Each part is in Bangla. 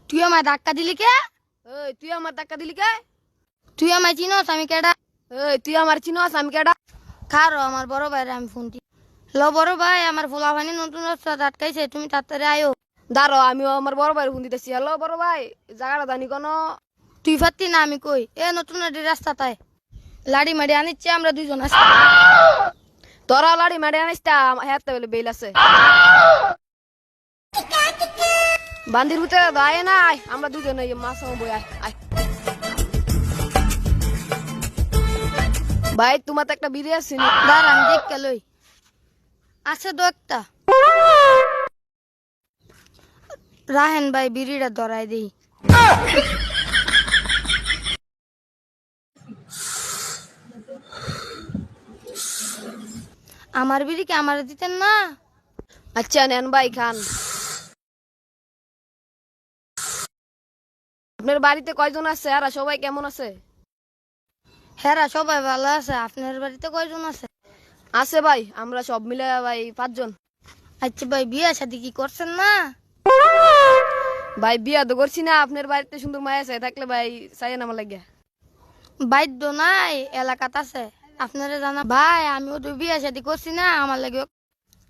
তুই আমায় ধাক্কা দিলি কে? এই তুই আমার ধাক্কা দিলি কে? তুই আমায় চিনস আমি কেডা? এই তুই আমার চিনস আমি কেডা? খারো আমার বড় ভাইরে আমি ফোন দি। লো বড় ভাই, আমার ফুলাফানি নতুন রাস্তা আটকাইছে, তুমি তাড়াতাড়ি আয়ো। দাঁড়ো, আমিও আমার বড় ভাইয়ের ফোন দিতেছি। হ্যালো বড় ভাই, জায়গাটা জানি কোন? তুই পারতি না আমি কই, এ নতুন রাস্তা তাই লাড়ি মাড়ি আনিচ্ছে, আমরা দুইজন আছি। তোরা লাড়ি মারি আনিস তা হেতে বলে বেল আছে। বান্দির ভিতরে দায় নাই, আমরা দুজন মাছ বই আয় আয়। ভাই তোমার তো একটা বিড়ি আছে নি? দাঁড়ান দেখকে লই, আছে তো একটা। রাহেন ভাই বিড়িটা ধরাই দেই। আমার বিড়ি কি আমার দিতেন না? আচ্ছা নেন ভাই খান। আপনার বাড়িতে কয়জন আছে আর সবাই কেমন আছে? হেরা সবাই ভালো আছে, আপনার বাড়িতে কয়জন আছে? আছে ভাই, আমরা সব মিলে ভাই 5 জন। আচ্ছা ভাই, বিয়ে শাদি কি করছেন না? ভাই বিয়া তো করছি না, আপনার বাড়িতে সুন্দর মায়া আছে থাকলে ভাই চাই না আমার লাগে। বাধ্য নাই, এলাকাত আছে, আপনারা জানা ভাই। আমিও তো বিয়ে শাদি করছি না, আমার লাগে।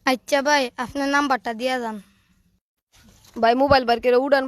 আচ্ছা ভাই, আপনার নাম্বারটা দিয়া যান। ভাই মোবাইল বার করে উড়ান।